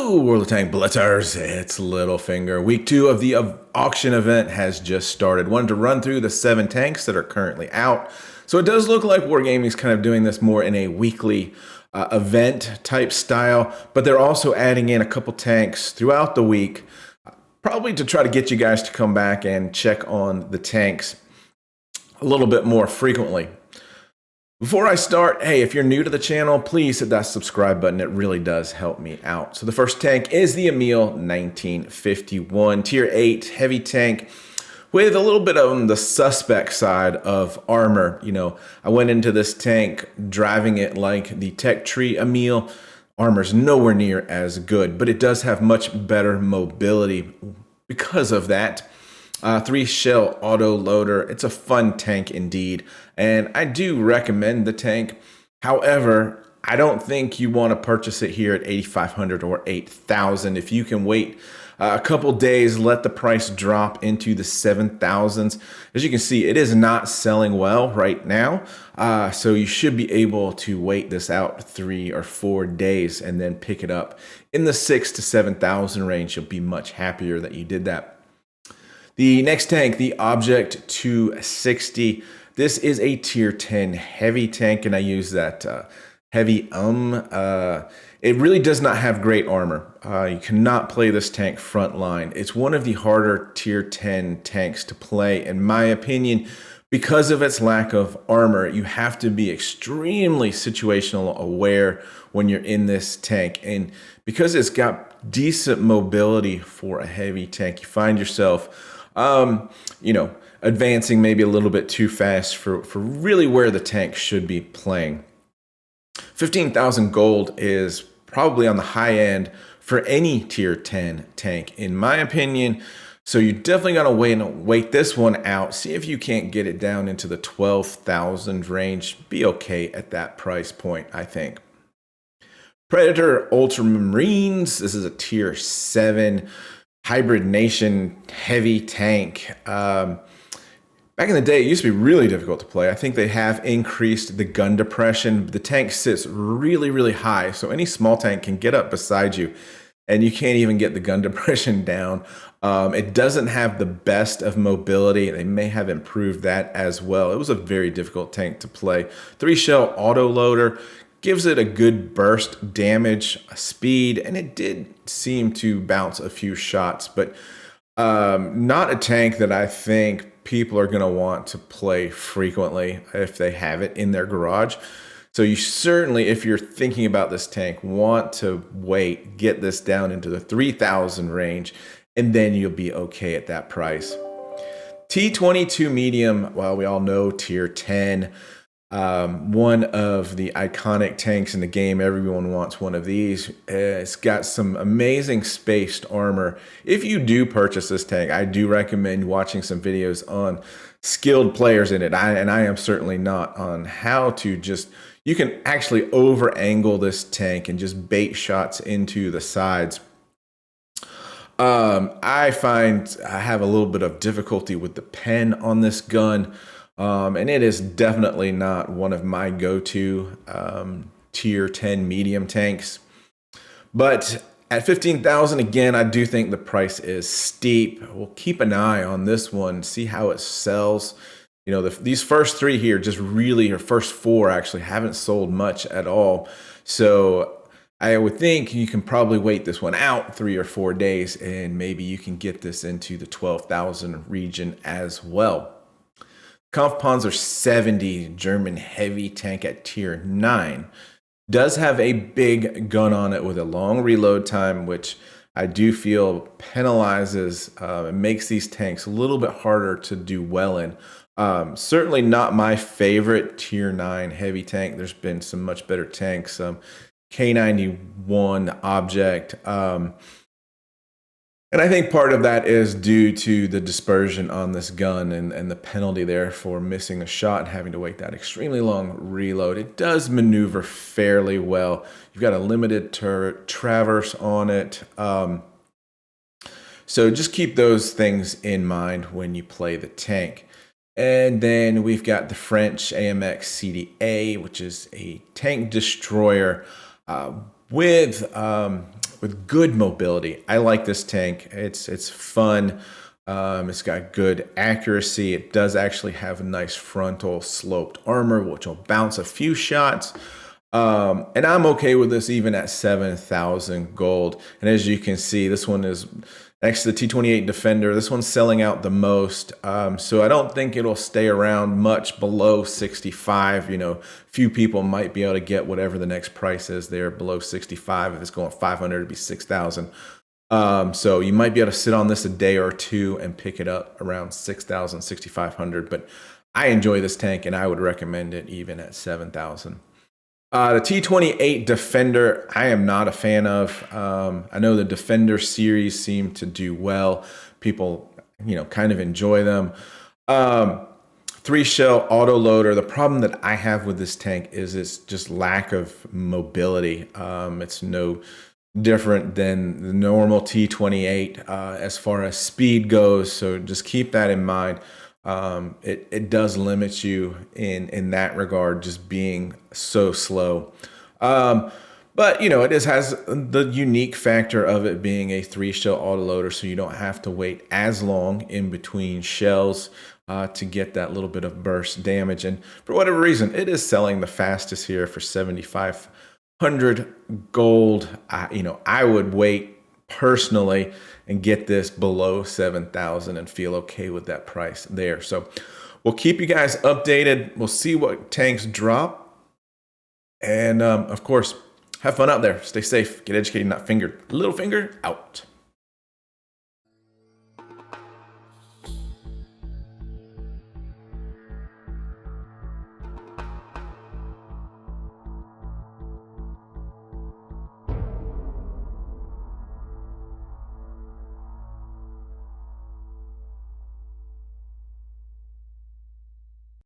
Hello, World of Tank Blitzers. It's Littlefinger. Week 2 of the auction event has just started. Wanted to run through the 7 tanks that are currently out. So it does look like Wargaming is kind of doing this more in a weekly event type style, but they're also adding in a couple tanks throughout the week, probably to try to get you guys to come back and check on the tanks a little bit more frequently. Before I start, hey, if you're new to the channel, please hit that subscribe button. It really does help me out. So the first tank is the Emil 1951 Tier 8 heavy tank with a little bit on the suspect side of armor. You know, I went into this tank driving it like the Tech Tree Emil. Armor's nowhere near as good, but it does have much better mobility because of that. 3-shell auto loader. It's a fun tank indeed, and I do recommend the tank. However, I don't think you want to purchase it here at 8,500 or 8,000. If you can wait a couple days, let the price drop into the 7,000s. As you can see, it is not selling well right now, so you should be able to wait this out 3 or 4 days and then pick it up in the 6,000 to 7,000 range. You'll be much happier that you did that. The next tank, the Object 260. This is a tier 10 heavy tank, and I use that heavy. It really does not have great armor. You cannot play this tank front line. It's one of the harder tier 10 tanks to play, in my opinion, because of its lack of armor. You have to be extremely situational aware when you're in this tank, and because it's got decent mobility for a heavy tank, you find yourself advancing maybe a little bit too fast for really where the tank should be playing. 15,000 gold is probably on the high end for any tier 10 tank, in my opinion. So you definitely got to wait this one out. See if you can't get it down into the 12,000 range. Be okay at that price point, I think. Predator Ultramarines. This is a tier 7 Hybrid Nation heavy tank. Back in the day, it used to be really difficult to play. I think they have increased the gun depression. The tank sits really, really high, so any small tank can get up beside you, and you can't even get the gun depression down. It doesn't have the best of mobility. They may have improved that as well. It was a very difficult tank to play. 3-shell auto loader gives it a good burst damage, speed, and it did seem to bounce a few shots, but not a tank that I think people are going to want to play frequently if they have it in their garage. So you certainly, if you're thinking about this tank, want to wait, get this down into the 3,000 range, and then you'll be okay at that price. T22 medium, well, we all know tier 10. One of the iconic tanks in the game. Everyone wants one of these. It's got some amazing spaced armor. If you do purchase this tank, I do recommend watching some videos on skilled players in it. And I am certainly not, on how to just, you can actually over angle this tank and just bait shots into the sides. I find I have a little bit of difficulty with the pen on this gun. And it is definitely not one of my go-to tier 10 medium tanks. But at 15,000, again, I do think the price is steep. We'll keep an eye on this one, see how it sells. You know, these first 3 here just really, or first 4 actually, haven't sold much at all. So I would think you can probably wait this one out 3 or 4 days, and maybe you can get this into the 12,000 region as well. Kampfpanzer 70 German heavy tank at tier 9 does have a big gun on it with a long reload time, which I do feel penalizes and makes these tanks a little bit harder to do well in. Certainly not my favorite tier 9 heavy tank. There's been some much better tanks. K91 Object. And I think part of that is due to the dispersion on this gun and the penalty there for missing a shot and having to wait that extremely long reload. It does maneuver fairly well. You've got a limited turret traverse on it. So just keep those things in mind when you play the tank. And then we've got the French AMX CDA, which is a tank destroyer with with good mobility. I like this tank. It's fun. It's got good accuracy. It does actually have a nice frontal sloped armor, which will bounce a few shots. And I'm okay with this even at 7,000 gold. And as you can see, this one is next to the T28 Defender. This one's selling out the most. So I don't think it'll stay around much below 65. You know, few people might be able to get whatever the next price is there below 65. If it's going 500, it'd be 6,000. So you might be able to sit on this a day or two and pick it up around 6,000, 6,500. But I enjoy this tank and I would recommend it even at 7,000. The T28 Defender, I am not a fan of. I know the Defender series seem to do well. People, you know, kind of enjoy them. 3-shell autoloader. The problem that I have with this tank is its just lack of mobility. It's no different than the normal T28 as far as speed goes. So just keep that in mind. It does limit you in that regard, just being so slow. But you know, it has the unique factor of it being a 3-shell autoloader, so you don't have to wait as long in between shells to get that little bit of burst damage. And for whatever reason, it is selling the fastest here for 7,500 gold. I would wait personally and get this below 7,000 and feel okay with that price there. So we'll keep you guys updated. We'll see what tanks drop. And of course, have fun out there. Stay safe. Get educated, not fingered. Littlefinger out.